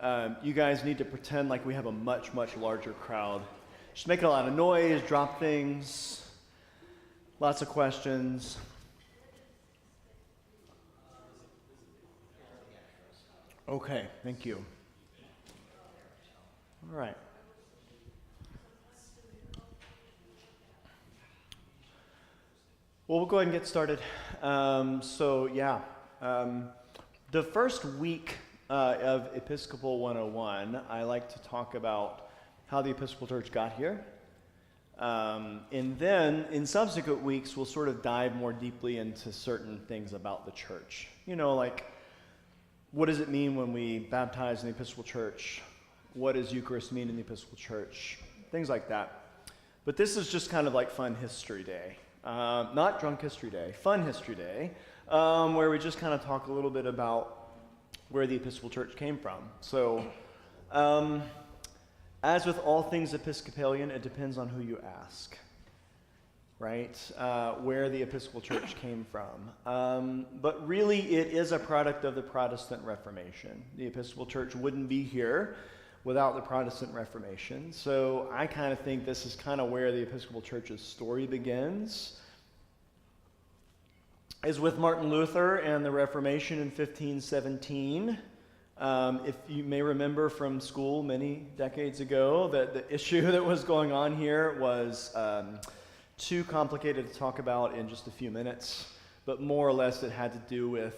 You guys need to pretend like we have a much, much larger crowd. Just make a lot of noise, drop things, lots of questions. Okay, thank you. All right. Well, we'll go ahead and get started. The first week of Episcopal 101, I like to talk about how the Episcopal Church got here. And then in subsequent weeks, we'll sort of dive more deeply into certain things about the church. You know, like, what does it mean when we baptize in the Episcopal Church? What does Eucharist mean in the Episcopal Church? Things like that. But this is just kind of like Fun History Day. Not Drunk History Day, Fun History Day, where we just kind of talk a little bit about where the Episcopal Church came from. So, as with all things Episcopalian, it depends on who you ask, right? Where the Episcopal Church came from. But really, it is a product of the Protestant Reformation. The Episcopal Church wouldn't be here without the Protestant Reformation. So I kind of think this is kind of where the Episcopal Church's story begins, is with Martin Luther and the Reformation in 1517. If you may remember from school many decades ago, that the issue that was going on here was too complicated to talk about in just a few minutes, but more or less it had to do with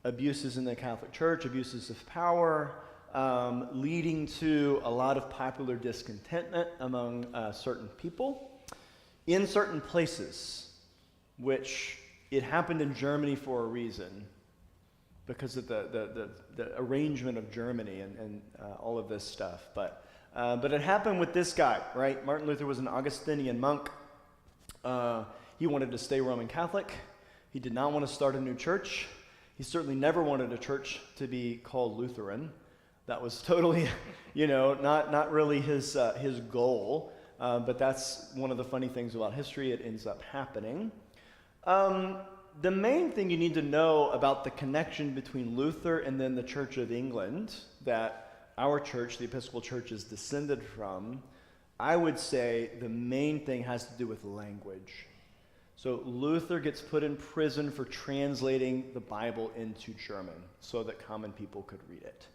abuses in the Catholic Church, abuses of power, leading to a lot of popular discontentment among certain people in certain places, which it happened in Germany for a reason, because of the arrangement of Germany and all of this stuff. But it happened with this guy, right? Martin Luther was an Augustinian monk. He wanted to stay Roman Catholic. He did not want to start a new church. He certainly never wanted a church to be called Lutheran. That was totally, not really his goal. But that's one of the funny things about history. It ends up happening. The main thing you need to know about the connection between Luther and then the Church of England, that our church, the Episcopal Church, is descended from, I would say the main thing has to do with language. So Luther gets put in prison for translating the Bible into German so that common people could read it.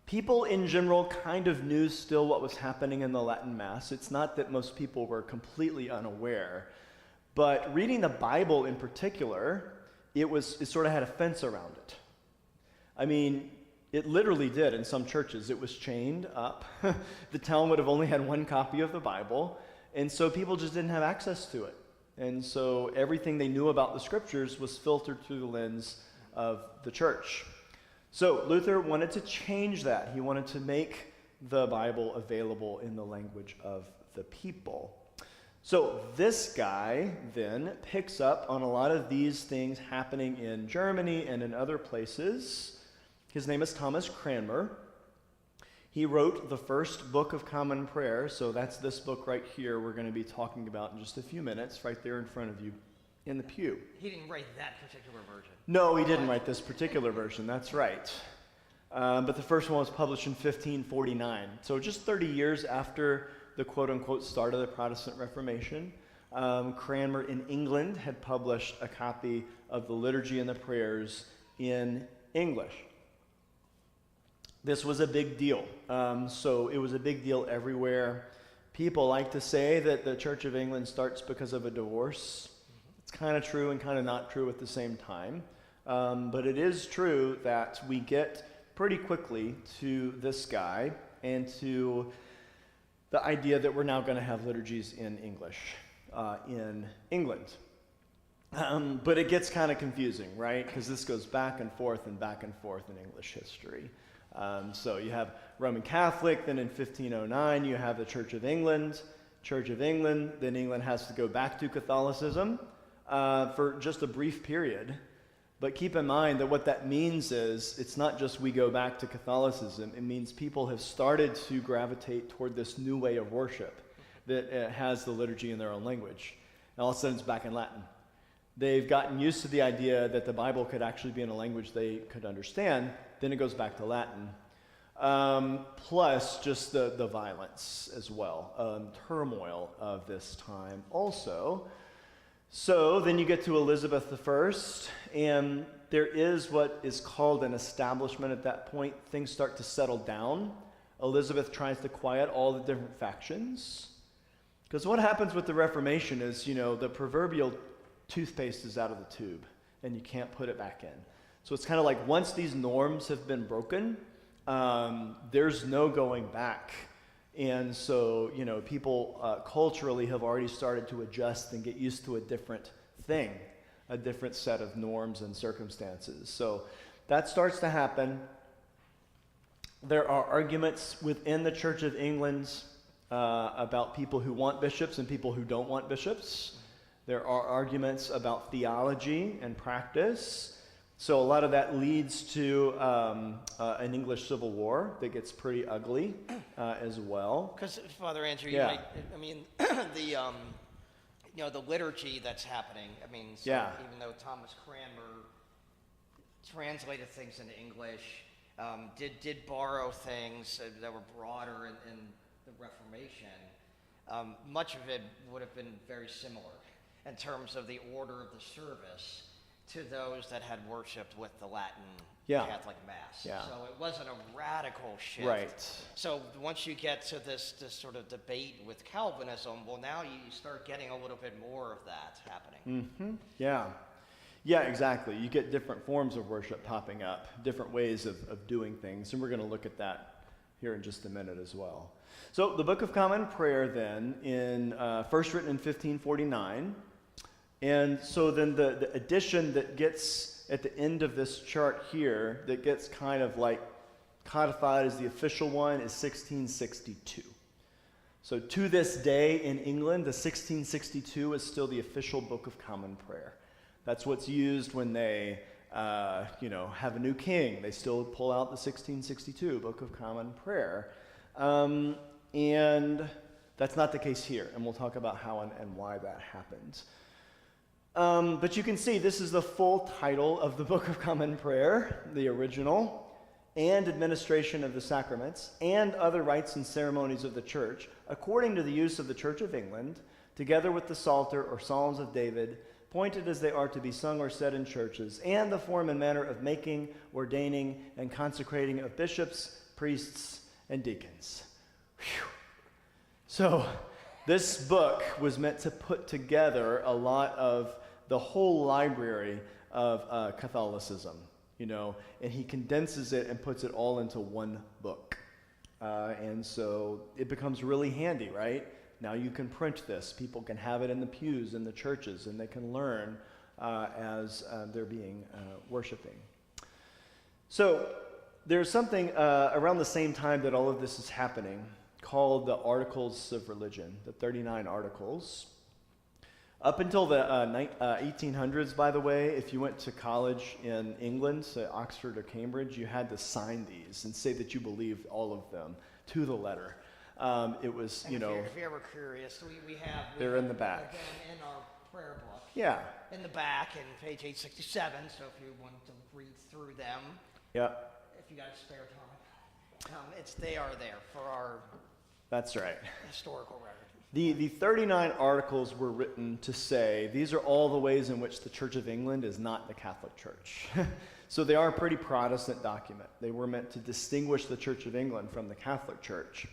People in general kind of knew still what was happening in the Latin Mass. It's not that most people were completely unaware, but reading the Bible in particular, it sort of had a fence around it. I mean, it literally did in some churches. It was chained up. The town would have only had one copy of the Bible, and so people just didn't have access to it. And so everything they knew about the scriptures was filtered through the lens of the church. So Luther wanted to change that. He wanted to make the Bible available in the language of the people. So this guy then picks up on a lot of these things happening in Germany and in other places. His name is Thomas Cranmer. He wrote the first book of Common Prayer, so that's this book right here we're going to be talking about in just a few minutes, right there in front of you in the pew. He didn't write that particular version. No, he didn't write this particular version, that's right. But the first one was published in 1549. So just 30 years after the quote-unquote start of the Protestant Reformation, Cranmer in England had published a copy of the Liturgy and the Prayers in English. This was a big deal. So it was a big deal everywhere. People like to say that the Church of England starts because of a divorce. It's kind of true and kind of not true at the same time. But it is true that we get pretty quickly to this guy and to the idea that we're now going to have liturgies in English in England. But it gets kind of confusing, right? Because this goes back and forth in English history. So you have Roman Catholic, then in 1509 you have the Church of England, then England has to go back to Catholicism for just a brief period. But keep in mind that what that means is it's not just we go back to Catholicism. It means people have started to gravitate toward this new way of worship that has the liturgy in their own language. And all of a sudden it's back in Latin. They've gotten used to the idea that the Bible could actually be in a language they could understand, then it goes back to Latin. Plus just the violence as well, turmoil of this time also. So then you get to Elizabeth I, and there is what is called an establishment at that point. Things start to settle down. Elizabeth tries to quiet all the different factions. Because what happens with the Reformation is, the proverbial toothpaste is out of the tube, and you can't put it back in. So it's kind of like once these norms have been broken, there's no going back. And so, people culturally have already started to adjust and get used to a different thing, a different set of norms and circumstances. So that starts to happen. There are arguments within the Church of England about people who want bishops and people who don't want bishops. There are arguments about theology and practice. So a lot of that leads to an English Civil War that gets pretty ugly as well. Because, Father Andrew, Yeah. the liturgy that's happening, Yeah. even though Thomas Cranmer translated things into English, did borrow things that were broader in the Reformation, much of it would have been very similar in terms of the order of the service to those that had worshipped with the Latin Catholic Mass. Yeah. So it wasn't a radical shift. Right. So once you get to this sort of debate with Calvinism, well, now you start getting a little bit more of that happening. Mm-hmm. Yeah. Yeah, exactly. You get different forms of worship popping up, different ways of doing things, and we're going to look at that here in just a minute as well. So the Book of Common Prayer then, first written in 1549, and so then the edition that gets at the end of this chart here, that gets kind of like codified as the official one, is 1662. So to this day in England, the 1662 is still the official Book of Common Prayer. That's what's used when they, have a new king. They still pull out the 1662 Book of Common Prayer. And that's not the case here, and we'll talk about how and why that happens. But you can see this is the full title of the Book of Common Prayer, the original, and administration of the sacraments, and other rites and ceremonies of the Church, according to the use of the Church of England, together with the Psalter or Psalms of David, pointed as they are to be sung or said in churches, and the form and manner of making, ordaining, and consecrating of bishops, priests, and deacons. Whew. So this book was meant to put together a lot of the whole library of Catholicism, and he condenses it and puts it all into one book. And so it becomes really handy, right? Now you can print this. People can have it in the pews in the churches, and they can learn as they're being worshiping. So there's something around the same time that all of this is happening called the Articles of Religion, the 39 Articles. Up until the 1800s, by the way, if you went to college in England, so Oxford or Cambridge, you had to sign these and say that you believed all of them to the letter. It was, And if you're ever curious, we have... They're in the back. Again, in our prayer book. Yeah. In the back, in page 867, so if you want to read through them. Yeah. If you got a spare time. They are there for our... That's right. Historical record. The 39 articles were written to say, these are all the ways in which the Church of England is not the Catholic Church. So they are a pretty Protestant document. They were meant to distinguish the Church of England from the Catholic Church.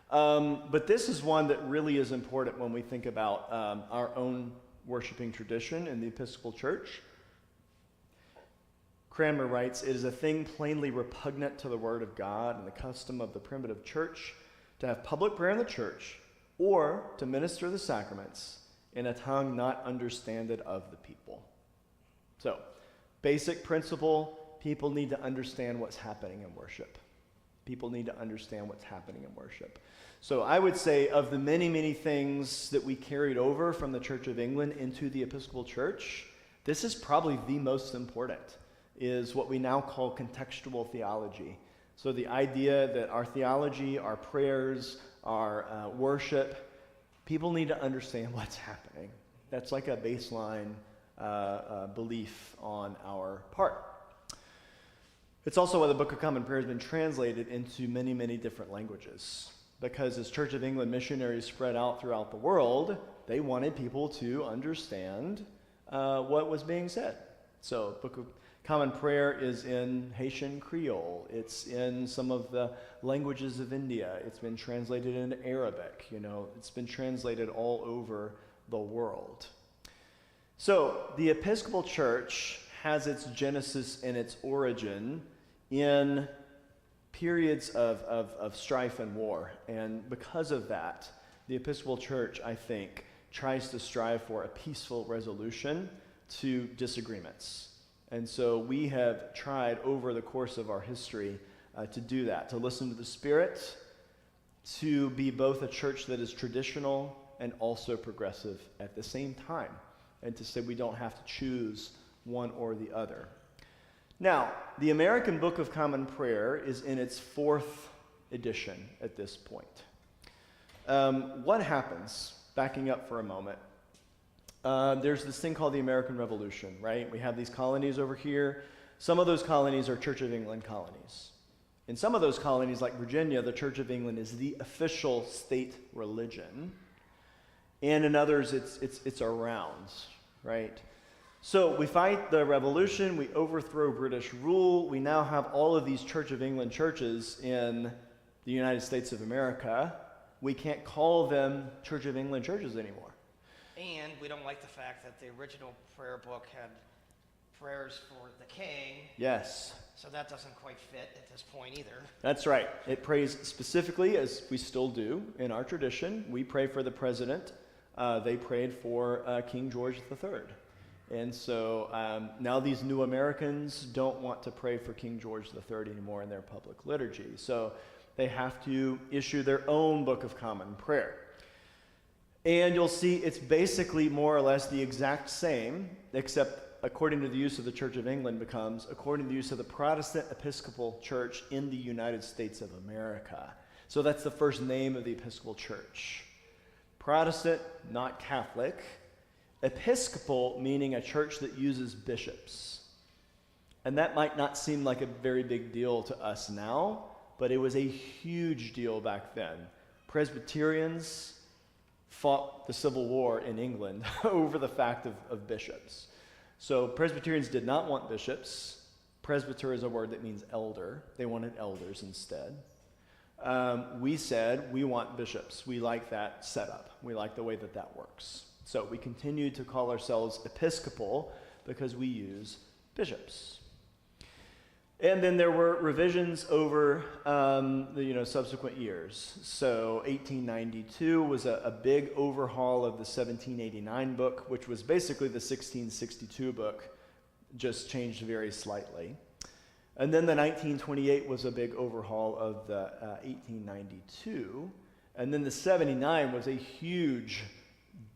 But this is one that really is important when we think about our own worshiping tradition in the Episcopal Church. Cranmer writes, "It is a thing plainly repugnant to the Word of God and the custom of the primitive Church to have public prayer in the church or to minister the sacraments in a tongue not understanded of the people." So, basic principle, people need to understand what's happening in worship. People need to understand what's happening in worship. So I would say of the many, many things that we carried over from the Church of England into the Episcopal Church, this is probably the most important, is what we now call contextual theology. So the idea that our theology, our prayers, our worship, people need to understand what's happening. That's like a baseline belief on our part. It's also why the Book of Common Prayer has been translated into many, many different languages. Because as Church of England missionaries spread out throughout the world, they wanted people to understand what was being said. So Book of Common Prayer is in Haitian Creole. It's in some of the languages of India. It's been translated into Arabic. It's been translated all over the world. So the Episcopal Church has its genesis and its origin in periods of strife and war. And because of that, the Episcopal Church, I think, tries to strive for a peaceful resolution to disagreements. And so we have tried over the course of our history to do that, to listen to the Spirit, to be both a church that is traditional and also progressive at the same time, and to say we don't have to choose one or the other. Now, the American Book of Common Prayer is in its 4th edition at this point. What happens, backing up for a moment, there's this thing called the American Revolution, right? We have these colonies over here. Some of those colonies are Church of England colonies. In some of those colonies, like Virginia, the Church of England is the official state religion. And in others, it's around, right? So we fight the revolution, we overthrow British rule, we now have all of these Church of England churches in the United States of America. We can't call them Church of England churches anymore. And we don't like the fact that the original prayer book had prayers for the king. Yes. So that doesn't quite fit at this point either. That's right. It prays specifically, as we still do in our tradition. We pray for the president. They prayed for King George III. And so now these new Americans don't want to pray for King George III anymore in their public liturgy. So they have to issue their own Book of Common Prayer. And you'll see it's basically more or less the exact same, except according to the use of the Church of England becomes according to the use of the Protestant Episcopal Church in the United States of America. So that's the first name of the Episcopal Church. Protestant, not Catholic. Episcopal, meaning a church that uses bishops. And that might not seem like a very big deal to us now, but it was a huge deal back then. Presbyterians fought the Civil War in England over the fact of bishops. So Presbyterians did not want bishops. Presbyter is a word that means elder. They wanted elders instead. We said we want bishops. We like that setup. We like the way that works. So we continue to call ourselves Episcopal because we use bishops. And then there were revisions over the subsequent years. So 1892 was a big overhaul of the 1789 book, which was basically the 1662 book, just changed very slightly. And then the 1928 was a big overhaul of the 1892. And then the 79 was a huge,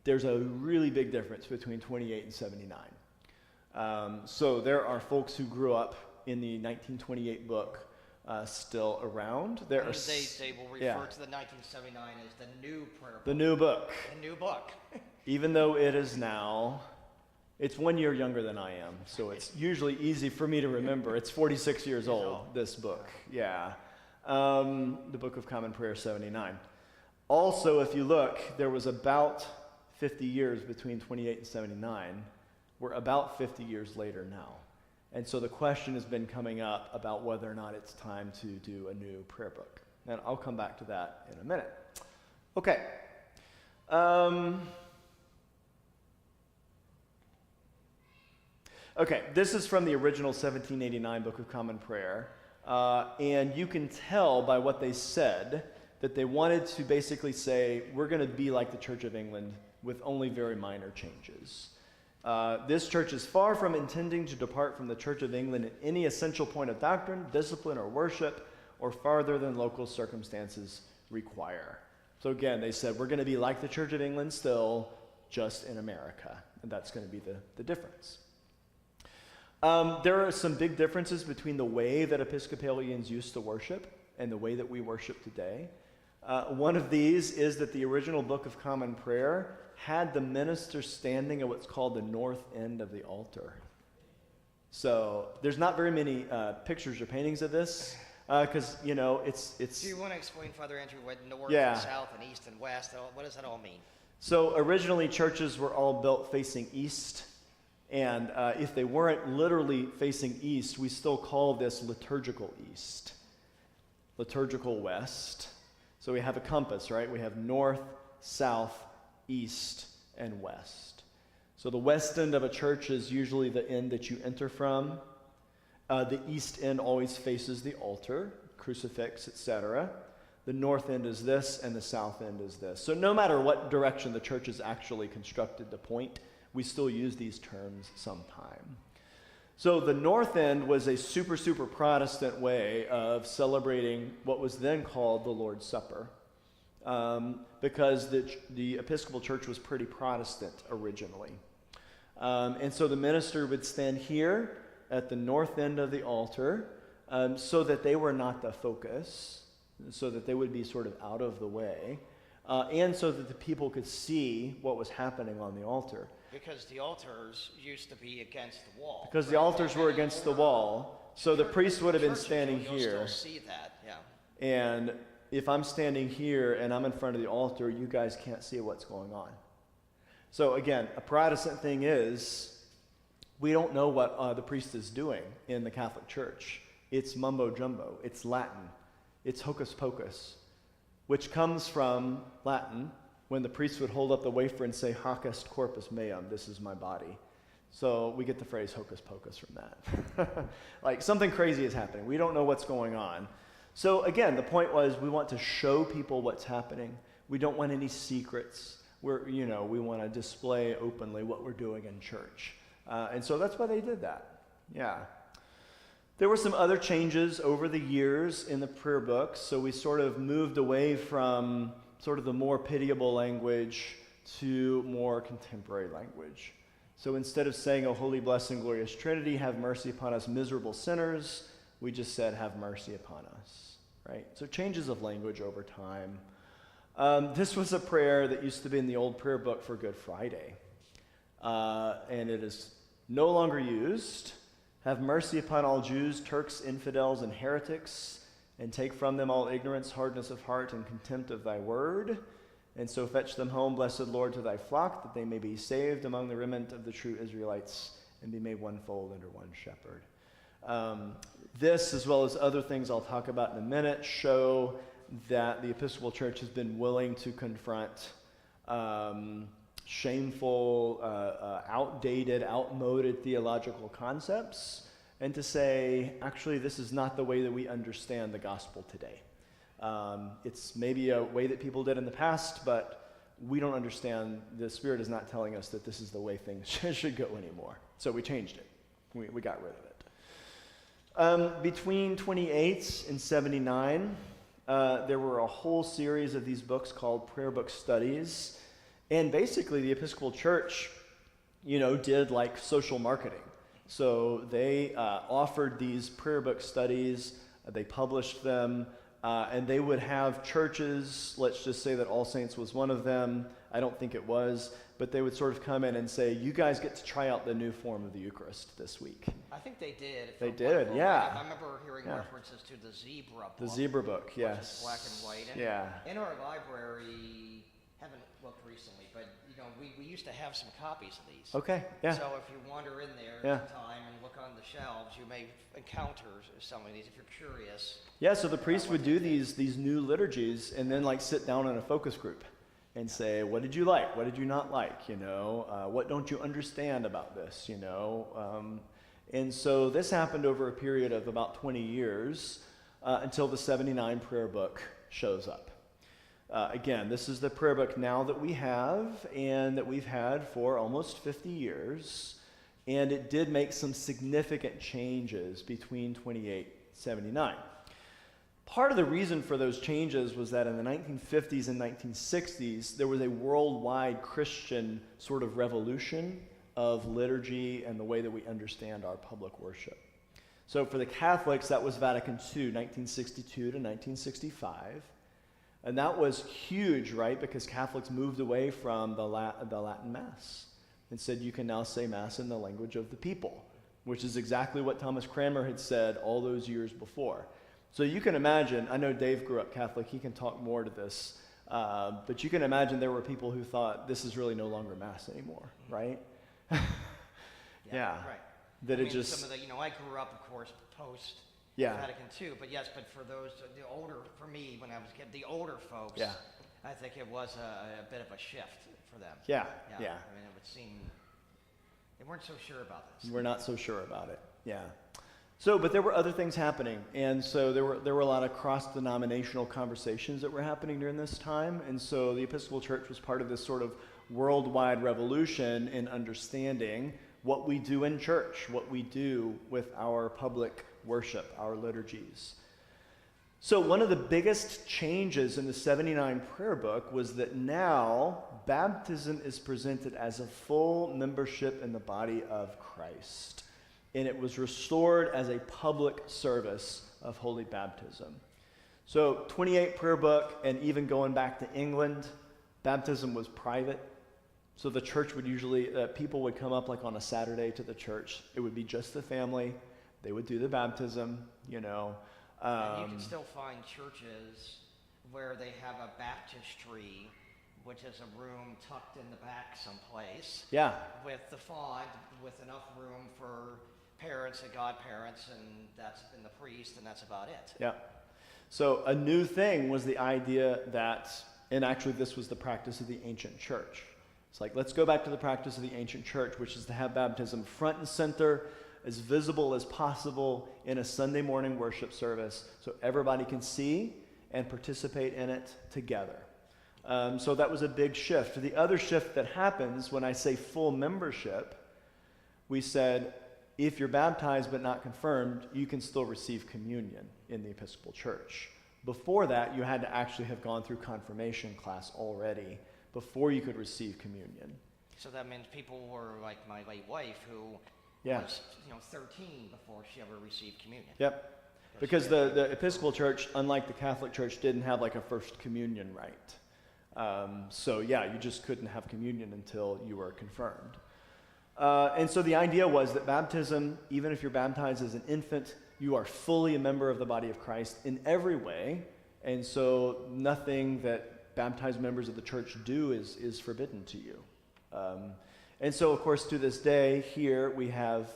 there's a really big difference between 28 and 79. So there are folks who grew up in the 1928 book still around. They will refer to the 1979 as the new prayer book. The new book. The new book. Even though it is now, it's 1 year younger than I am, so it's usually easy for me to remember. It's 46 years old, this book. Yeah. The Book of Common Prayer 79. Also, if you look, there was about 50 years between 28 and 79. We're about 50 years later now. And so the question has been coming up about whether or not it's time to do a new prayer book. And I'll come back to that in a minute. Okay. Okay, this is from the original 1789 Book of Common Prayer. And you can tell by what they said that they wanted to basically say, we're going to be like the Church of England with only very minor changes. This church is far from intending to depart from the Church of England in any essential point of doctrine, discipline, or worship, or farther than local circumstances require. So again, they said, we're going to be like the Church of England still, just in America. And that's going to be the difference. There are some big differences between the way that Episcopalians used to worship and the way that we worship today. One of these is that the original Book of Common Prayer had the minister standing at what's called the north end of the altar. So there's not very many pictures or paintings of this because, it's... Do you want to explain, Father Andrew, what north Yeah. and south and east and west, what does that all mean? So originally churches were all built facing east, and if they weren't literally facing east, we still call this liturgical east, liturgical west. So we have a compass, right? We have north, south, east, and west. So the west end of a church is usually the end that you enter from. The east end always faces the altar, crucifix, etc. The north end is this, and the south end is this. So no matter what direction the church is actually constructed to point, we still use these terms sometime. So the north end was a super, super Protestant way of celebrating what was then called the Lord's Supper, because the Episcopal Church was pretty Protestant originally. And so the minister would stand here at the north end of the altar so that they were not the focus, so that they would be sort of out of the way, and so that the people could see what was happening on the altar. Because the altars used to be against the wall. Because the altars were against the wall, so the priest would have been standing You'll here. still see that, yeah. And if I'm standing here and I'm in front of the altar, you guys can't see what's going on. So again, a Protestant thing is, we don't know what the priest is doing in the Catholic Church. It's mumbo jumbo. It's Latin. It's hocus pocus, which comes from Latin, when the priest would hold up the wafer and say, "Hoc est corpus meum," this is my body. So we get the phrase hocus pocus from that. Like something crazy is happening. We don't know what's going on. So again, the point was we want to show people what's happening. We don't want any secrets. We want to display openly what we're doing in church. And so that's why they did that. Yeah. There were some other changes over the years in the prayer books. So we sort of moved away from sort of the more pitiable language to more contemporary language. So instead of saying, "O holy, blessed, and glorious Trinity, have mercy upon us miserable sinners," we just said, "Have mercy upon us," right? So changes of language over time. This was a prayer that used to be in the old prayer book for Good Friday, and it is no longer used. "Have mercy upon all Jews, Turks, infidels, and heretics, and take from them all ignorance, hardness of heart, and contempt of thy word. And so fetch them home, blessed Lord, to thy flock, that they may be saved among the remnant of the true Israelites, and be made one fold under one shepherd." This, as well as other things I'll talk about in a minute, show that the Episcopal Church has been willing to confront shameful, outdated, outmoded theological concepts, and to say, actually, this is not the way that we understand the gospel today. It's maybe a way that people did in the past, but we don't understand. The Spirit is not telling us that this is the way things should go anymore. So we changed it. We got rid of it. Between 28 and 79, there were a whole series of these books called prayer book studies. And basically, the Episcopal Church, did like social marketing. So they offered these prayer book studies, they published them, and they would have churches, let's just say that All Saints was one of them. I don't think it was, but they would sort of come in and say, "You guys get to try out the new form of the Eucharist this week." I think they did. They did, yeah. I remember hearing references to the Zebra book. The Zebra book, yes. Which is black and white. And yeah. In our library, haven't looked recently, but we used to have some copies of these. Okay, yeah. So if you wander in there Yeah. at the time and look on the shelves, you may encounter some of these if you're curious. Yeah, so the priest would do these new liturgies and then sit down in a focus group and say, "What did you like? What did you not like? What don't you understand about this? And so this happened over a period of about 20 years until the 79 prayer book shows up. Again, this is the prayer book now that we have and that we've had for almost 50 years. And it did make some significant changes between 28 and 79. Part of the reason for those changes was that in the 1950s and 1960s, there was a worldwide Christian sort of revolution of liturgy and the way that we understand our public worship. So for the Catholics, that was Vatican II, 1962 to 1965. And that was huge, right? Because Catholics moved away from the Latin Mass and said you can now say Mass in the language of the people. which is exactly what Thomas Cranmer had said all those years before. So you can imagine, I know Dave grew up Catholic, he can talk more to this, but you can imagine there were people who thought this is really no longer Mass anymore, right? Yeah. Right. That I it mean, just, some of the, I grew up, of course, post yeah, Vatican II, but yes, but for those, the older, for me, when I was a kid, the older folks, yeah, I think it was a bit of a shift for them. yeah. I mean, it would seem they weren't so sure about this. We're not so sure about it, yeah. So, but there were other things happening, and so there were a lot of cross-denominational conversations that were happening during this time, and so the Episcopal Church was part of this sort of worldwide revolution in understanding what we do in church, what we do with our public worship, our liturgies. So one of the biggest changes in the 79 prayer book was that now baptism is presented as a full membership in the body of Christ. And it was restored as a public service of holy baptism. So 28 prayer book, and even going back to England, baptism was private. So the church would usually, people would come up like on a Saturday to the church. It would be just the family. They would do the baptism, you know. And you can still find churches where they have a baptistry, which is a room tucked in the back someplace. Yeah. With the font, with enough room for parents and godparents, and the priest, and that's about it. Yeah. So a new thing was the idea that, and actually this was the practice of the ancient church. It's like, let's go back to the practice of the ancient church, which is to have baptism front and center, as visible as possible in a Sunday morning worship service, so everybody can see and participate in it together. So that was a big shift. The other shift that happens when I say full membership, we said, if you're baptized but not confirmed, you can still receive communion in the Episcopal Church. Before that, you had to actually have gone through confirmation class already before you could receive communion. So that means people were like my late wife, who Yeah. was 13 before she ever received communion. Yep. Because the Episcopal Church, unlike the Catholic Church, didn't have like a first communion rite. So yeah, you just couldn't have communion until you were confirmed. And so the idea was that baptism, even if you're baptized as an infant, you are fully a member of the body of Christ in every way. And so nothing that baptized members of the church do is forbidden to you. And so, of course, to this day, here we have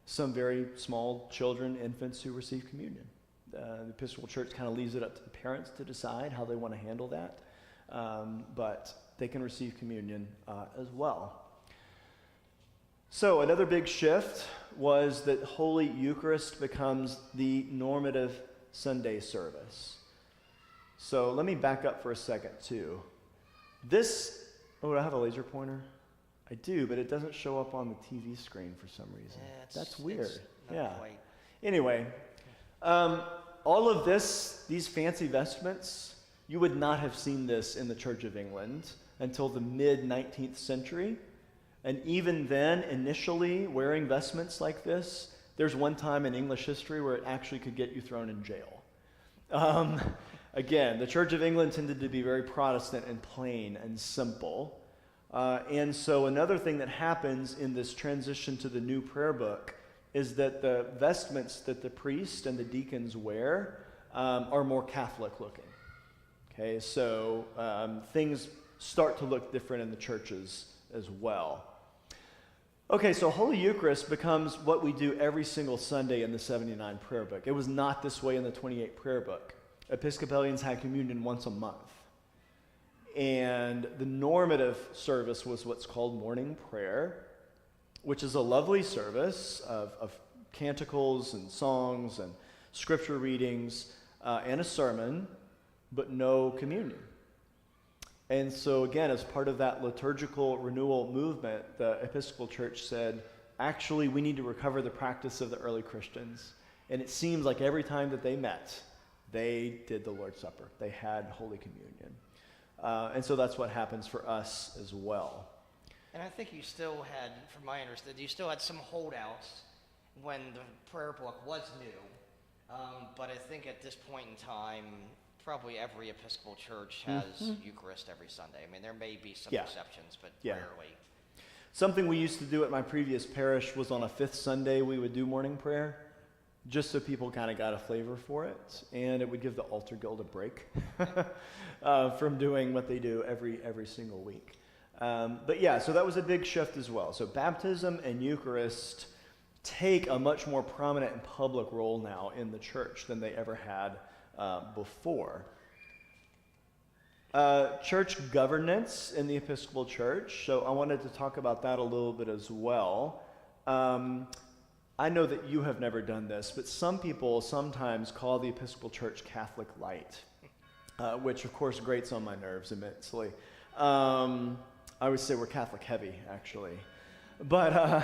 some very small children, infants, who receive communion. The Episcopal Church kind of leaves it up to the parents to decide how they want to handle that. But they can receive communion as well. So another big shift was that Holy Eucharist becomes the normative Sunday service. So let me back up for a second, too. Do I have a laser pointer? I do, but it doesn't show up on the TV screen for some reason. Yeah, that's weird. Not quite. Anyway, all of these fancy vestments, you would not have seen this in the Church of England until the mid-19th century. And even then, initially, wearing vestments like this, there's one time in English history where it actually could get you thrown in jail. Again, the Church of England tended to be very Protestant and plain and simple. And so another thing that happens in this transition to the new prayer book is that the vestments that the priest and the deacons wear are more Catholic looking. Okay, so things start to look different in the churches as well. Okay, so Holy Eucharist becomes what we do every single Sunday in the 79 prayer book. It was not this way in the 28 prayer book. Episcopalians had communion once a month. And the normative service was what's called morning prayer, which is a lovely service of canticles and songs and scripture readings and a sermon, but no communion. And so again, as part of that liturgical renewal movement, the Episcopal Church said, actually, we need to recover the practice of the early Christians. And it seems like every time that they met, they did the Lord's Supper. They had Holy Communion. And so that's what happens for us as well. And I think you still had, from my understanding, you still had some holdouts when the prayer book was new. But I think at this point in time, probably every Episcopal church has Eucharist every Sunday. I mean, there may be some exceptions, but rarely. Something we used to do at my previous parish was on a fifth Sunday we would do morning prayer, just so people kind of got a flavor for it, and it would give the altar guild a break from doing what they do every single week. But yeah, so that was a big shift as well. So baptism and Eucharist take a much more prominent and public role now in the church than they ever had before. Church governance in the Episcopal Church. So I wanted to talk about that a little bit as well. I know that you have never done this, but some people sometimes call the Episcopal Church Catholic Light, which of course grates on my nerves immensely. I would say we're Catholic heavy, actually. But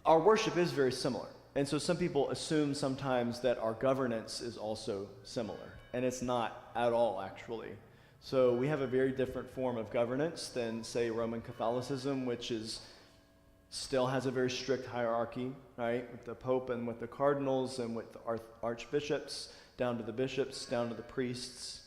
our worship is very similar. And so some people assume sometimes that our governance is also similar. And it's not at all, actually. So we have a very different form of governance than, say, Roman Catholicism, which still has a very strict hierarchy, right? With the Pope and with the cardinals and with the archbishops, down to the bishops, down to the priests.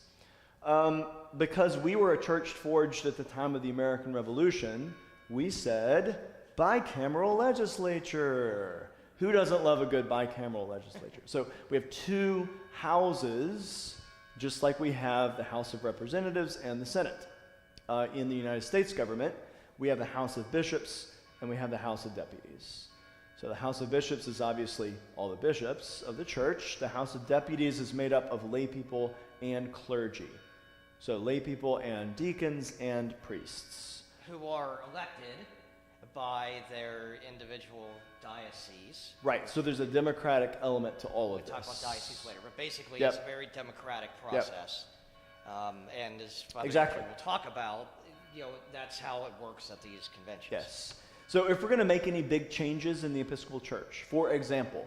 Because we were a church forged at the time of the American Revolution, we said, bicameral legislature. Who doesn't love a good bicameral legislature? So we have two houses, just like we have the House of Representatives and the Senate. In the United States government, we have the House of Bishops and we have the House of Deputies. So the House of Bishops is obviously all the bishops of the church. The House of Deputies is made up of lay people and clergy. So lay people and deacons and priests. Who are elected by their individual diocese. Right, so there's a democratic element to all of this. We'll talk about diocese later, but basically Yep. it's a very democratic process. And as Father Exactly. we'll talk about, that's how it works at these conventions. Yes. So if we're going to make any big changes in the Episcopal Church, for example,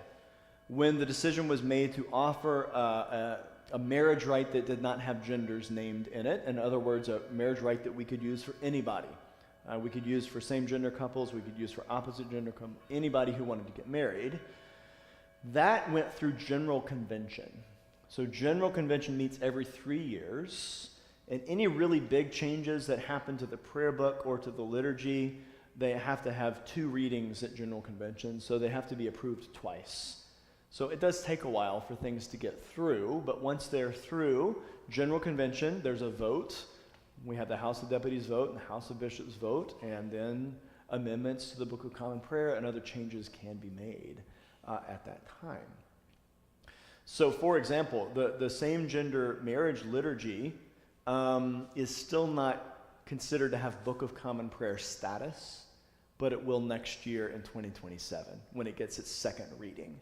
when the decision was made to offer a marriage rite that did not have genders named in it, in other words, a marriage rite that we could use for anybody. We could use for same-gender couples, we could use for opposite-gender couples, anybody who wanted to get married. That went through General Convention. So General Convention meets every 3 years, and any really big changes that happen to the prayer book or to the liturgy, they have to have 2 readings at General Convention, so they have to be approved twice. So it does take a while for things to get through, but once they're through General Convention, there's a vote. We have the House of Deputies vote and the House of Bishops vote, and then amendments to the Book of Common Prayer and other changes can be made at that time. So, for example, the same-gender marriage liturgy is still not considered to have Book of Common Prayer status, but it will next year in 2027 when it gets its second reading.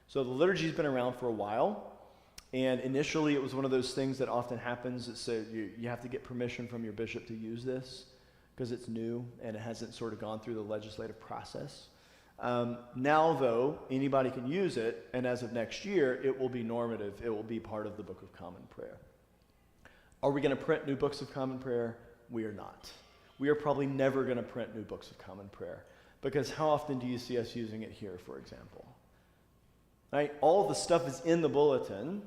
So the liturgy's been around for a while. And initially, it was one of those things that often happens. It said you have to get permission from your bishop to use this because it's new and it hasn't sort of gone through the legislative process. Now, though, anybody can use it, and as of next year, it will be normative. It will be part of the Book of Common Prayer. Are we going to print new books of Common Prayer? We are not. We are probably never going to print new books of Common Prayer because how often do you see us using it here, for example? Right? All of the stuff is in the bulletin.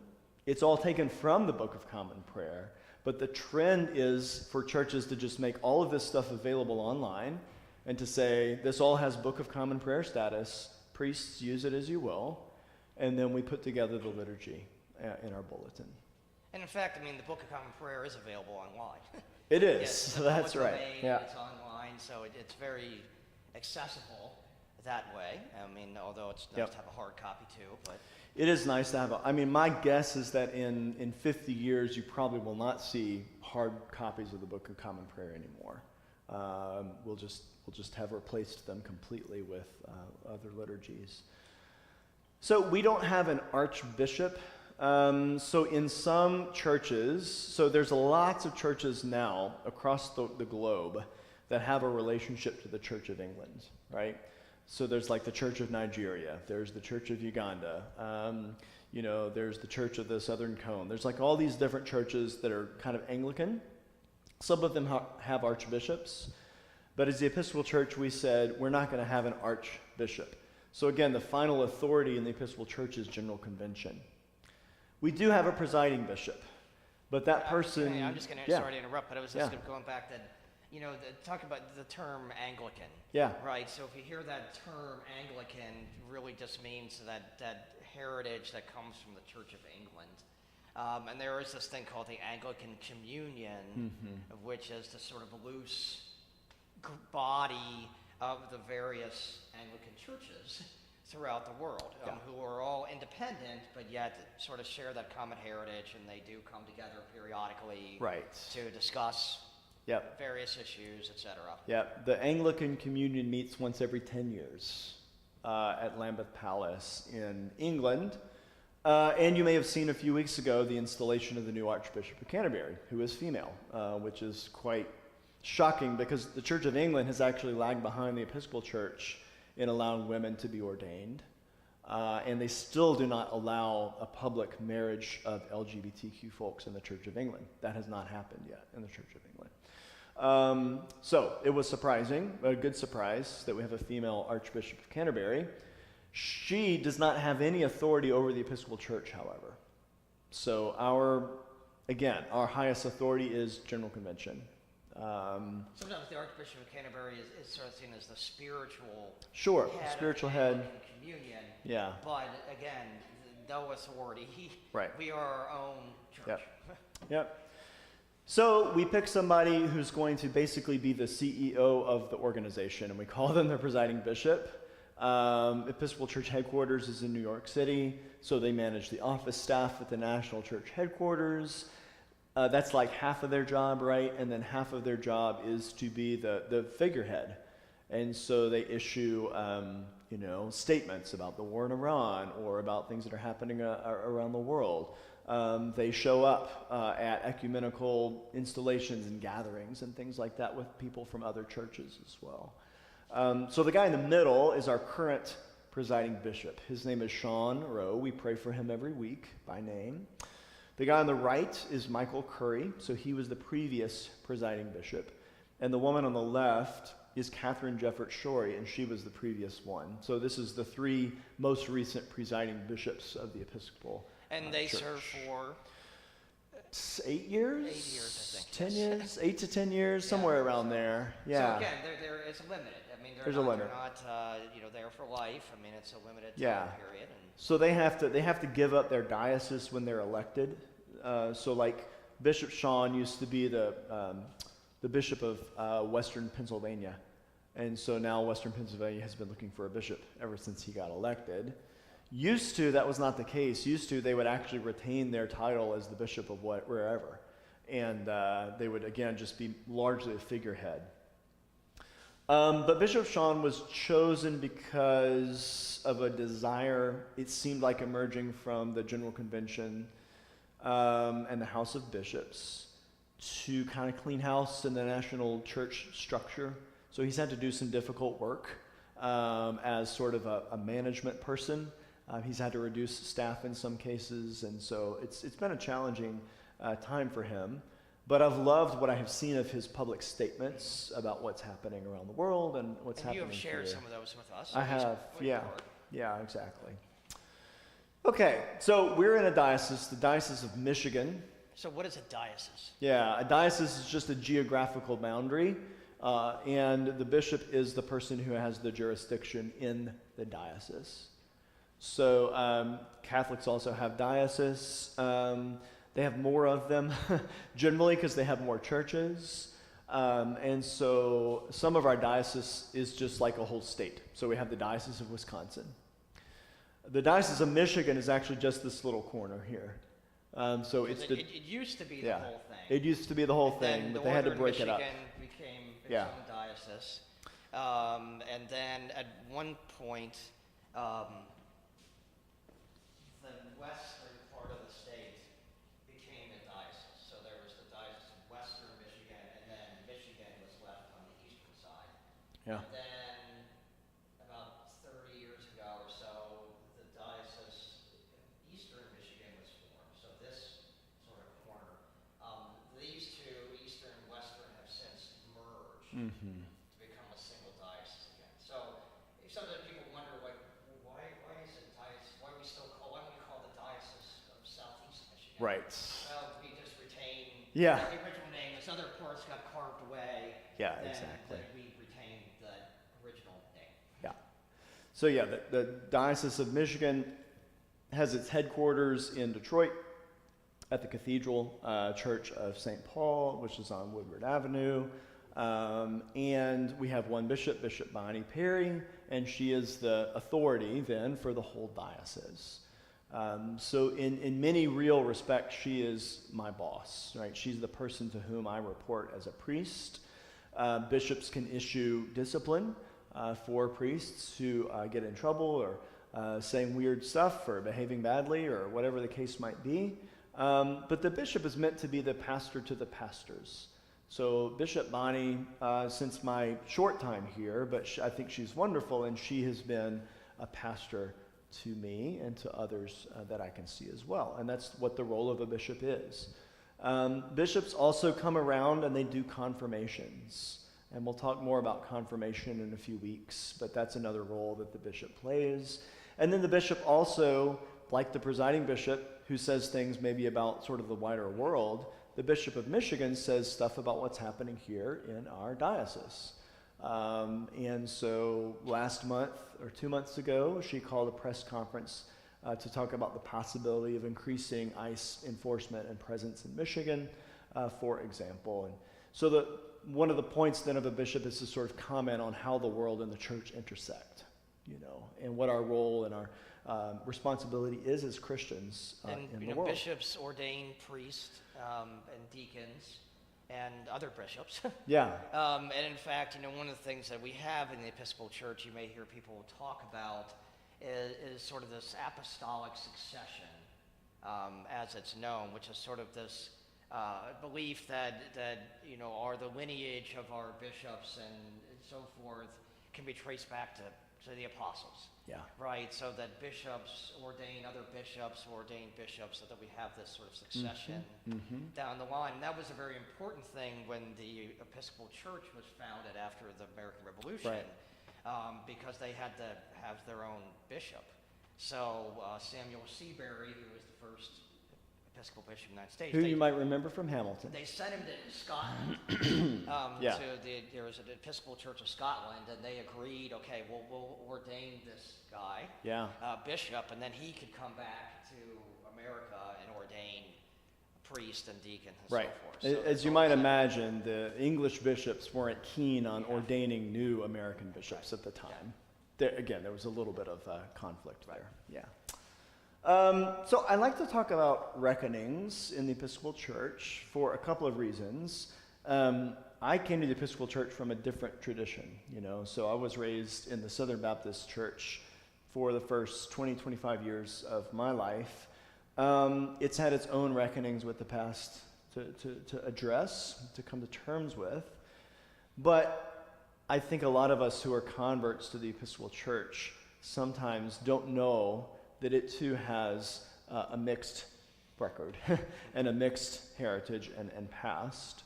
It's all taken from the Book of Common Prayer, but the trend is for churches to just make all of this stuff available online and to say, this all has Book of Common Prayer status, priests use it as you will, and then we put together the liturgy in our bulletin. And in fact, the Book of Common Prayer is available online. It is, Yes, that's right. domain, Yeah. It's online, so it's very accessible that way. Although it's nice to have a hard copy too, but... It is nice to have my guess is that in 50 years, you probably will not see hard copies of the Book of Common Prayer anymore. We'll just have replaced them completely with other liturgies. So we don't have an archbishop. So in some churches, so there's lots of churches now across the globe that have a relationship to the Church of England, right? So there's like the Church of Nigeria, there's the Church of Uganda, there's the Church of the Southern Cone. There's like all these different churches that are kind of Anglican. Some of them have archbishops, but as the Episcopal Church, we said we're not going to have an archbishop. So again, the final authority in the Episcopal Church is General Convention. We do have a presiding bishop, but that person... I'm just going to, sorry to interrupt, but I was just going back that talk about the term Anglican. Yeah. Right. So if you hear that term Anglican, really just means that heritage that comes from the Church of England. And there is this thing called the Anglican Communion, of which is the sort of loose body of the various Anglican churches throughout the world, who are all independent, but yet sort of share that common heritage, and they do come together periodically to discuss various issues, etc. Yep. The Anglican Communion meets once every 10 years at Lambeth Palace in England. And you may have seen a few weeks ago the installation of the new Archbishop of Canterbury, who is female, which is quite shocking because the Church of England has actually lagged behind the Episcopal Church in allowing women to be ordained. And they still do not allow a public marriage of LGBTQ folks in the Church of England. That has not happened yet in the Church of England. So it was surprising, a good surprise, that we have a female Archbishop of Canterbury. She does not have any authority over the Episcopal Church, however. So our highest authority is General Convention. Sometimes the Archbishop of Canterbury is sort of seen as the spiritual head of the communion. Yeah. But again, no authority. Right. We are our own church. Yep. So we pick somebody who's going to basically be the CEO of the organization, and we call them the presiding bishop. Episcopal Church headquarters is in New York City, so they manage the office staff at the national church headquarters. That's like half of their job, right? And then half of their job is to be the figurehead. And so they issue, statements about the war in Iran or about things that are happening around the world. They show up at ecumenical installations and gatherings and things like that with people from other churches as well. So the guy in the middle is our current presiding bishop. His name is Sean Rowe. We pray for him every week by name. The guy on the right is Michael Curry. So he was the previous presiding bishop. And the woman on the left is Catherine Jeffert Shorey, and she was the previous one. So this is the three most recent presiding bishops of the Episcopal And they Church. serve for 8 years? 8 years, I think. 10 yes. years? 8 to 10 years, somewhere around there. Yeah. So again, there is a limit. I mean, There's a limit. They're not there for life. I mean, it's a limited Yeah. time period. And So they have to give up their diocese when they're elected. So like Bishop Sean used to be the bishop of Western Pennsylvania. And so now Western Pennsylvania has been looking for a bishop ever since he got elected. Used to, that was not the case. Used to, they would actually retain their title as the bishop of wherever. And they would, again, just be largely a figurehead. But Bishop Sean was chosen because of a desire, it seemed like, emerging from the General Convention and the House of Bishops to kind of clean house in the national church structure. So he's had to do some difficult work as sort of a management person. He's had to reduce staff in some cases, and so it's been a challenging time for him. But I've loved what I have seen of his public statements about what's happening around the world and what's happening you have shared here. some of those with us. I have, yeah. Yeah, exactly. Okay, so we're in a diocese, the Diocese of Michigan. So what is a diocese? Yeah, a diocese is just a geographical boundary, and the bishop is the person who has the jurisdiction in the diocese. So Catholics also have dioceses. They have more of them generally because they have more churches. And so some of our diocese is just like a whole state. So we have the Diocese of Wisconsin. The Diocese of Michigan is actually just this little corner here. So it's it used to be the whole thing. It used to be the whole thing, but they had to break Michigan it up. Became its own diocese. And then at one point, the western part of the state became a diocese. So there was the Diocese of Western Michigan, and then Michigan was left on the eastern side. Yeah. And then about 30 years ago or so, the Diocese of Eastern Michigan was formed. So this sort of corner. These two, Eastern and Western, have since merged to become a single diocese again. So sometimes people wonder, like, why is it diocese? Why do we call the Diocese of Southeast Michigan? Right. Well, we just retain Yeah. the original name as other parts got carved away, Yeah, then exactly. we retained the original name. Yeah. So yeah, the Diocese of Michigan has its headquarters in Detroit at the Cathedral Church of St. Paul, which is on Woodward Avenue. And we have one bishop, Bishop Bonnie Perry, and she is the authority then for the whole diocese. So in many real respects, she is my boss, right? She's the person to whom I report as a priest. Bishops can issue discipline for priests who get in trouble or saying weird stuff or behaving badly or whatever the case might be. But the bishop is meant to be the pastor to the pastors. So Bishop Bonnie, since my short time here, but I think she's wonderful, and she has been a pastor to me and to others that I can see as well. And that's what the role of a bishop is. Bishops also come around and they do confirmations. And we'll talk more about confirmation in a few weeks, but that's another role that the bishop plays. And then the bishop also, like the presiding bishop, who says things maybe about sort of the wider world, the Bishop of Michigan says stuff about what's happening here in our diocese. And so last month or 2 months ago, she called a press conference to talk about the possibility of increasing ICE enforcement and presence in Michigan, for example. And so one of the points then of a bishop is to sort of comment on how the world and the church intersect, and what our role and our responsibility is as Christians in the world. Bishops ordain priests and deacons and other bishops. Yeah. And in fact, one of the things that we have in the Episcopal Church, you may hear people talk about, is sort of this apostolic succession, as it's known, which is sort of this belief that are the lineage of our bishops and so forth can be traced back to the apostles. Yeah. Right, so that bishops ordain other bishops, so that we have this sort of succession down the line. And that was a very important thing when the Episcopal Church was founded after the American Revolution, right. Because they had to have their own bishop. So Samuel Seabury, who was the first Episcopal bishop in the United States. Who you might remember from Hamilton. They sent him to Scotland. Yeah. There was an Episcopal Church of Scotland, and they agreed, okay, we'll ordain this guy, bishop, and then he could come back to America and ordain a priest and deacon and right. so forth. So as you might imagine, the English bishops weren't keen on ordaining new American bishops at the time. There was a little bit of conflict there. Yeah. So I like to talk about reckonings in the Episcopal Church for a couple of reasons. I came to the Episcopal Church from a different tradition, so I was raised in the Southern Baptist Church for the first 20, 25 years of my life. It's had its own reckonings with the past to address, to come to terms with, but I think a lot of us who are converts to the Episcopal Church sometimes don't know that it too has a mixed record and a mixed heritage and past.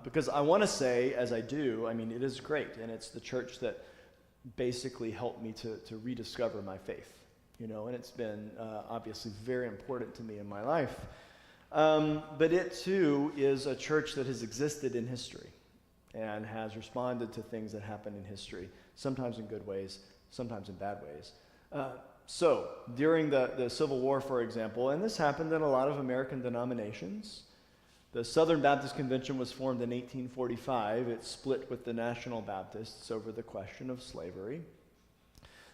Because I want to say, as I do, it is great, and it's the church that basically helped me to rediscover my faith, and it's been obviously very important to me in my life. But it too is a church that has existed in history and has responded to things that happened in history, sometimes in good ways, sometimes in bad ways. So, during the Civil War, for example, and this happened in a lot of American denominations, the Southern Baptist Convention was formed in 1845. It split with the National Baptists over the question of slavery.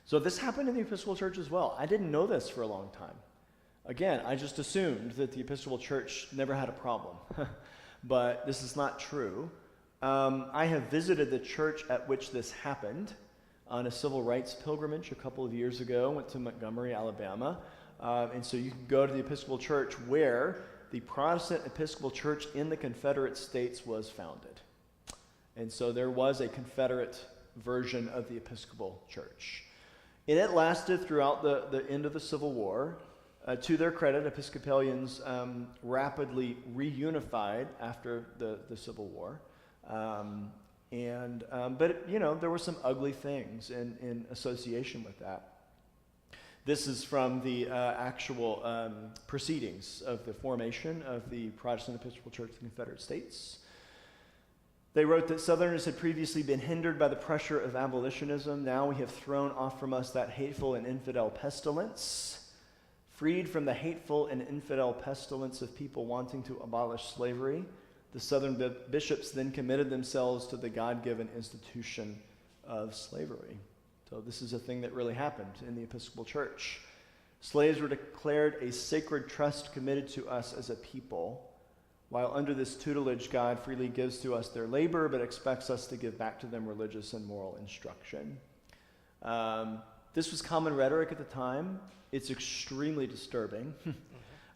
So this happened in the Episcopal Church as well. I didn't know this for a long time. Again, I just assumed that the Episcopal Church never had a problem. But this is not true. I have visited the church at which this happened on a civil rights pilgrimage a couple of years ago. Went to Montgomery, Alabama. And so you can go to the Episcopal Church where the Protestant Episcopal Church in the Confederate States was founded. And so there was a Confederate version of the Episcopal Church. And it lasted throughout the end of the Civil War. To their credit, Episcopalians rapidly reunified after the Civil War. But there were some ugly things in association with that. This is from the actual proceedings of the formation of the Protestant Episcopal Church of the Confederate States. They wrote that Southerners had previously been hindered by the pressure of abolitionism. Now we have thrown off from us that hateful and infidel pestilence. Freed from the hateful and infidel pestilence of people wanting to abolish slavery, the Southern bishops then committed themselves to the God-given institution of slavery. So this is a thing that really happened in the Episcopal Church. Slaves were declared a sacred trust committed to us as a people, while under this tutelage, God freely gives to us their labor, but expects us to give back to them religious and moral instruction. This was common rhetoric at the time. It's extremely disturbing.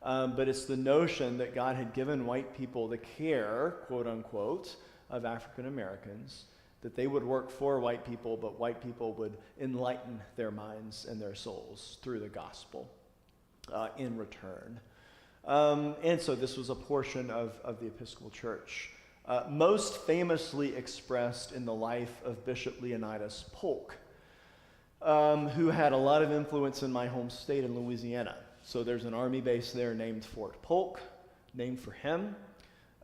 But it's the notion that God had given white people the care, quote unquote, of African Americans, that they would work for white people, but white people would enlighten their minds and their souls through the gospel in return. And so this was a portion of the Episcopal Church, most famously expressed in the life of Bishop Leonidas Polk, who had a lot of influence in my home state in Louisiana. So there's an army base there named Fort Polk, named for him.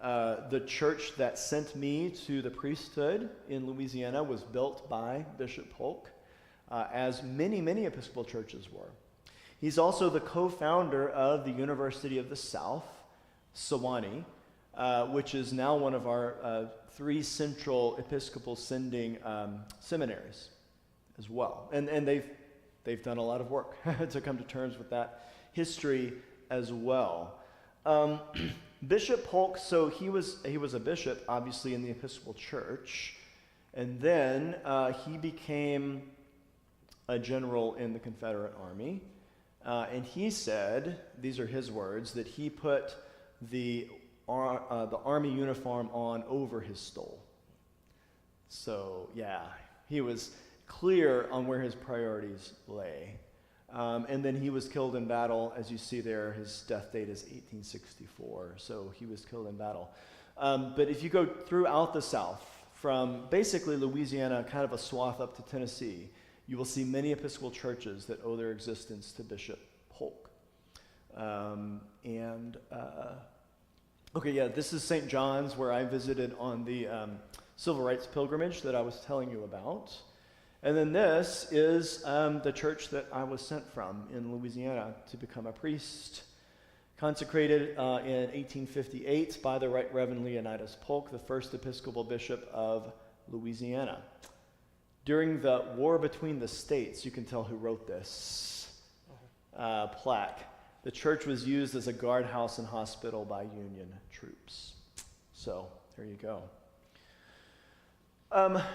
The church that sent me to the priesthood in Louisiana was built by Bishop Polk, as many, many Episcopal churches were. He's also the co-founder of the University of the South, Sewanee, which is now one of our 3 central Episcopal sending seminaries as well. And they've done a lot of work to come to terms with that history as well. Bishop Polk, so he was a bishop, obviously, in the Episcopal Church, and then he became a general in the Confederate Army. And he said, these are his words, that he put the army uniform on over his stole. So, yeah, he was clear on where his priorities lay. And then he was killed in battle. As you see there, his death date is 1864, so he was killed in battle. But if you go throughout the South, from basically Louisiana, kind of a swath up to Tennessee, you will see many Episcopal churches that owe their existence to Bishop Polk. This is St. John's, where I visited on the Civil Rights Pilgrimage that I was telling you about. And then this is the church that I was sent from in Louisiana to become a priest, consecrated in 1858 by the Right Reverend Leonidas Polk, the first Episcopal bishop of Louisiana. During the war between the states, you can tell who wrote this plaque. The church was used as a guardhouse and hospital by Union troops. So, there you go.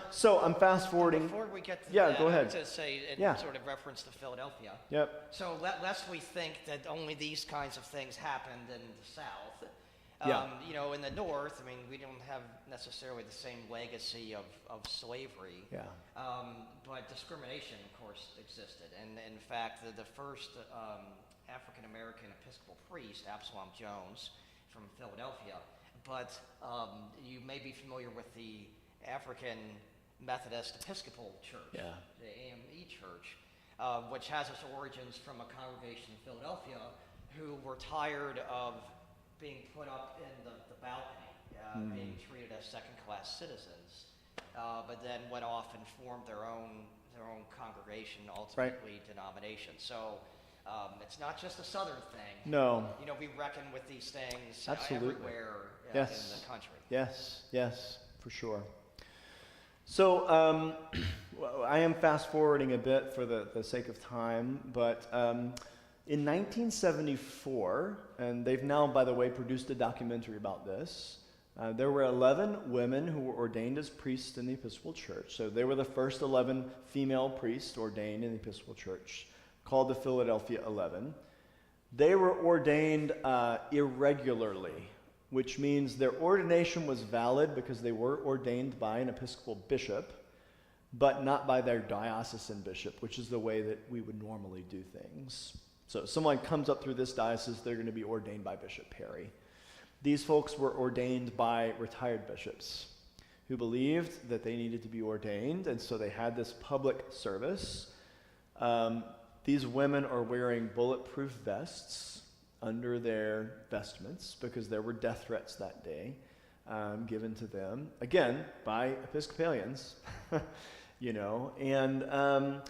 So I'm fast forwarding. Before we get to that, go ahead. I was to say, sort of reference to Philadelphia. Yep. So lest we think that only these kinds of things happened in the South. In the North, I mean, we don't have necessarily the same legacy of slavery. Yeah. But discrimination, of course, existed. And in fact, the first African-American Episcopal priest, Absalom Jones, from Philadelphia. But you may be familiar with the African Methodist Episcopal Church, the AME Church, which has its origins from a congregation in Philadelphia who were tired of being put up in the balcony, being treated as second-class citizens, but then went off and formed their own congregation, ultimately denomination. So it's not just a Southern thing. No. We reckon with these things everywhere in the country. Yes, for sure. So I am fast forwarding a bit for the sake of time, but in 1974, and they've now, by the way, produced a documentary about this, there were 11 women who were ordained as priests in the Episcopal Church. So they were the first 11 female priests ordained in the Episcopal Church, called the Philadelphia 11. They were ordained irregularly, which means their ordination was valid because they were ordained by an Episcopal bishop, but not by their diocesan bishop, which is the way that we would normally do things. So if someone comes up through this diocese, they're going to be ordained by Bishop Perry. These folks were ordained by retired bishops who believed that they needed to be ordained, and so they had this public service. These women are wearing bulletproof vests under their vestments because there were death threats that day. given to them, again, by Episcopalians, and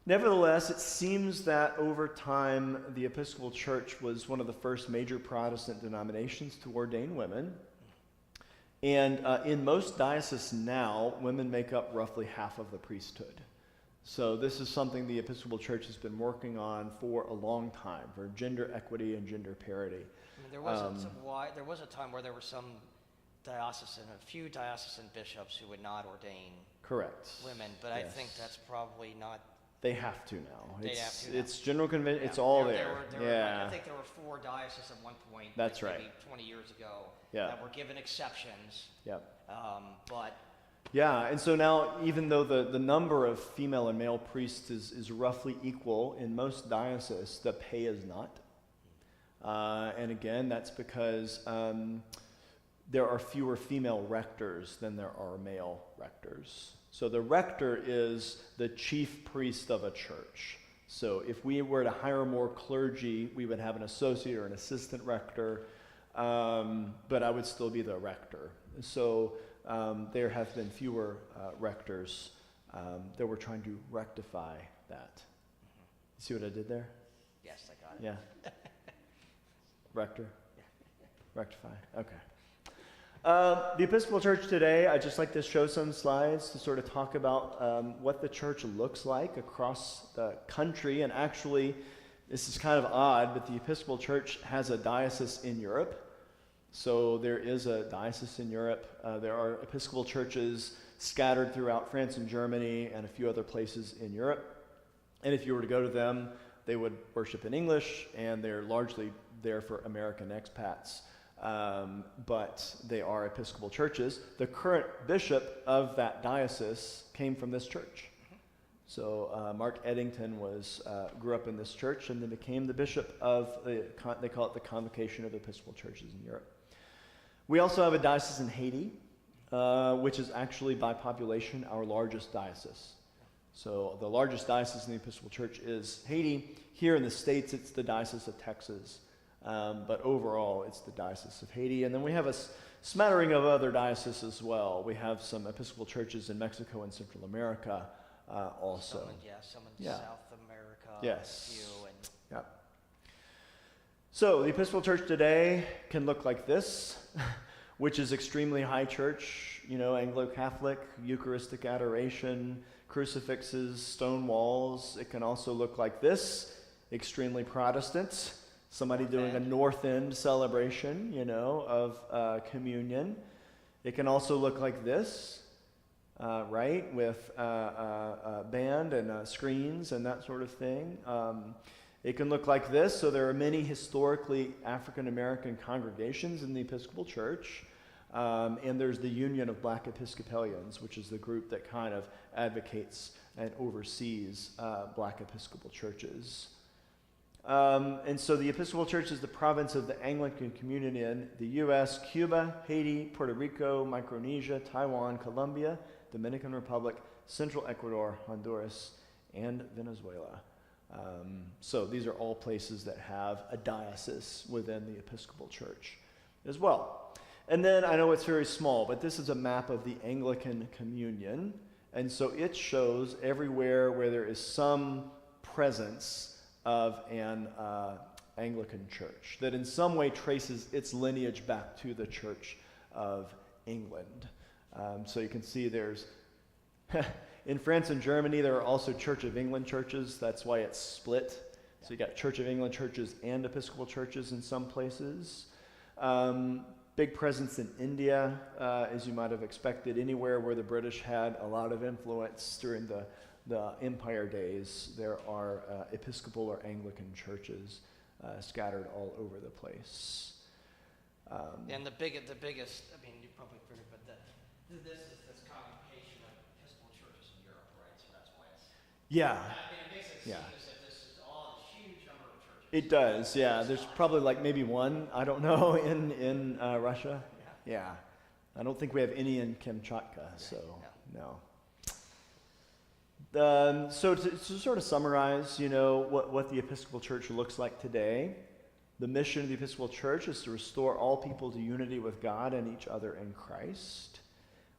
nevertheless, it seems that over time, the Episcopal Church was one of the first major Protestant denominations to ordain women. And in most dioceses now, women make up roughly half of the priesthood. So this is something the Episcopal Church has been working on for a long time, for gender equity and gender parity. I mean, there was a time where there were some a few diocesan bishops who would not ordain women, but I think that's probably not. They have to now. Now. It's general convention. It's all there. I think there were 4 dioceses at one point. That's maybe right. 20 years ago. Yeah. That were given exceptions. Yep. But. Yeah, and so now, even though the number of female and male priests is roughly equal in most dioceses, the pay is not. And again, that's because there are fewer female rectors than there are male rectors. So the rector is the chief priest of a church. So if we were to hire more clergy, we would have an associate or an assistant rector, but I would still be the rector. So there have been fewer rectors that we're trying to rectify that. You see what I did there? Yes, I got it. Yeah. Rector? Rectify. Okay. The Episcopal Church today, I'd just like to show some slides to sort of talk about what the church looks like across the country. And actually, this is kind of odd, but the Episcopal Church has a diocese in Europe. So there is a diocese in Europe. There are Episcopal churches scattered throughout France and Germany and a few other places in Europe. And if you were to go to them, they would worship in English, and they're largely there for American expats. But they are Episcopal churches. The current bishop of that diocese came from this church. So Mark Eddington grew up in this church and then became the bishop of, they call it the Convocation of Episcopal Churches in Europe. We also have a diocese in Haiti, which is actually by population our largest diocese. So the largest diocese in the Episcopal Church is Haiti. Here in the States, it's the Diocese of Texas. But overall, it's the Diocese of Haiti. And then we have a smattering of other dioceses as well. We have some Episcopal churches in Mexico and Central America also. Some in South America. Yes. A few. Yep. So the Episcopal Church today can look like this, which is extremely high church, Anglo-Catholic, Eucharistic adoration, crucifixes, stone walls. It can also look like this, extremely Protestant. Somebody doing a North End celebration, of communion. It can also look like this, right, with a band and screens and that sort of thing. It can look like this. So there are many historically African-American congregations in the Episcopal Church. And there's the Union of Black Episcopalians, which is the group that kind of advocates and oversees Black Episcopal churches. And so the Episcopal Church is the province of the Anglican communion in the U.S., Cuba, Haiti, Puerto Rico, Micronesia, Taiwan, Colombia, Dominican Republic, Central Ecuador, Honduras, and Venezuela. So these are all places that have a diocese within the Episcopal Church as well. And then I know it's very small, but this is a map of the Anglican communion. And so it shows everywhere where there is some presence of an Anglican church that in some way traces its lineage back to the Church of England. So you can see there's, in France and Germany, there are also Church of England churches. That's why it's split. So you got Church of England churches and Episcopal churches in some places. Big presence in India, as you might have expected, anywhere where the British had a lot of influence during the Empire days. There are Episcopal or Anglican churches scattered all over the place. And the biggest, I mean, you probably heard it, but this is this congregation of Episcopal churches in Europe, right? So that's why it's. Yeah. I mean, it makes it seem as if this is all a huge number of churches. It does, yeah. There's probably like maybe one, I don't know, in Russia. Yeah. I don't think we have any in Kamchatka, so no. So to sort of summarize, what the Episcopal Church looks like today, The mission of the Episcopal Church is to restore all people to unity with God and each other in Christ.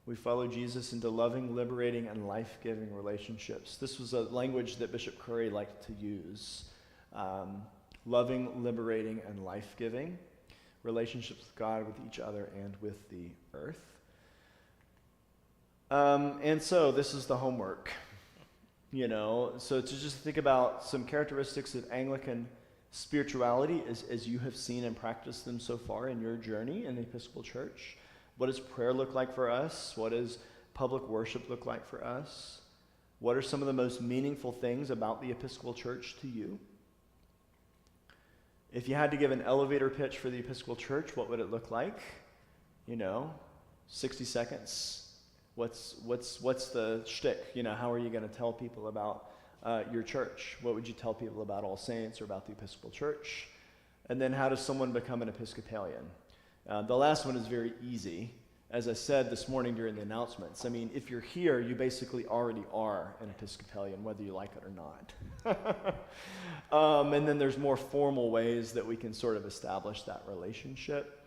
We follow Jesus into loving, liberating, and life-giving relationships. This was a language that Bishop Curry liked to use. Loving, liberating, and life-giving relationships with God, with each other, and with the earth. And so this is the homework, so to just think about some characteristics of Anglican spirituality as you have seen and practiced them so far in your journey in the Episcopal Church. What does prayer look like for us? What does public worship look like for us? What are some of the most meaningful things about the Episcopal Church to you? If you had to give an elevator pitch for the Episcopal Church, what would it look like? 60 seconds. What's the shtick? How are you going to tell people about your church? What would you tell people about All Saints or about the Episcopal Church? And then how does someone become an Episcopalian? The last one is very easy. As I said this morning during the announcements, if you're here, you basically already are an Episcopalian, whether you like it or not. And then there's more formal ways that we can sort of establish that relationship.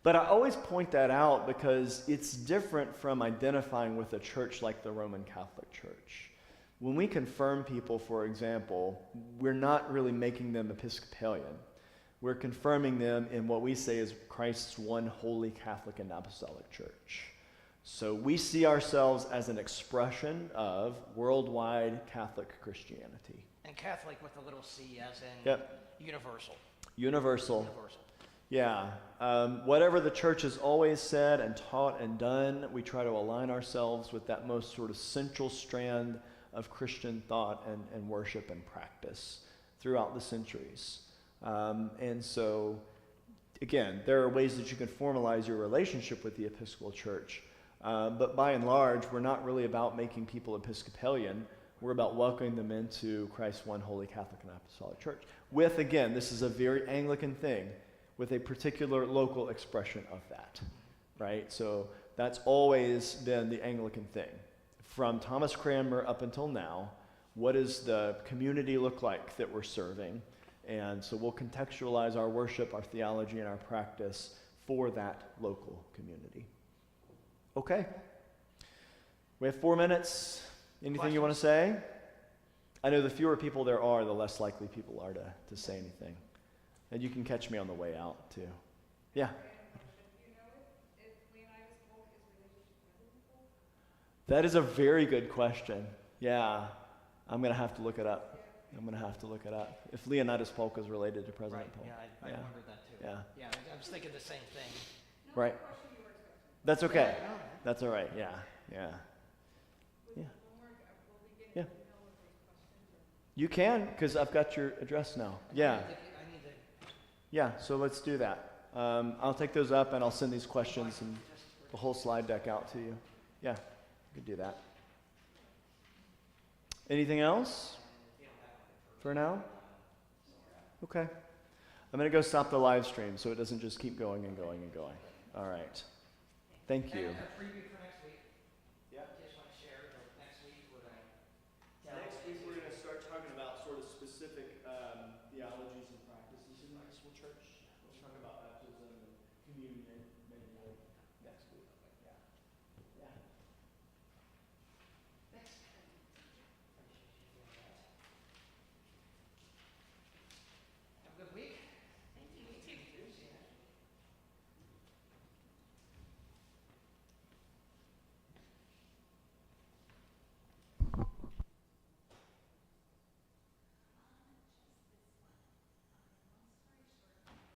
But I always point that out because it's different from identifying with a church like the Roman Catholic Church. When we confirm people, for example, we're not really making them Episcopalian. We're confirming them in what we say is Christ's one holy Catholic and Apostolic Church. So we see ourselves as an expression of worldwide Catholic Christianity. And Catholic with a little c as in universal. Universal. Yeah. Whatever the church has always said and taught and done, we try to align ourselves with that most sort of central strand of Christian thought and worship and practice throughout the centuries. And so, again, there are ways that you can formalize your relationship with the Episcopal Church. But by and large, we're not really about making people Episcopalian. We're about welcoming them into Christ's one holy Catholic and Apostolic Church. With, again, this is a very Anglican thing, with a particular local expression of that, right? So that's always been the Anglican thing. From Thomas Cranmer up until now, what does the community look like that we're serving? And so we'll contextualize our worship, our theology, and our practice for that local community. Okay. We have 4 minutes. Anything you want to say? I know the fewer people there are, the less likely people are to say anything. And you can catch me on the way out, too. Yeah? That is a very good question. Yeah. I'm going to have to look it up. If Leonidas Polka is related to President Polk. Yeah, I wondered that, too. Yeah, I was thinking the same thing. Right. That's okay. That's all right. Yeah. You can, because I've got your address now. Yeah. Yeah, so let's do that. I'll take those up and I'll send these questions and the whole slide deck out to you. Yeah, you could do that. Anything else for now? Okay. I'm going to go stop the live stream so it doesn't just keep going and going and going. All right. Thank you.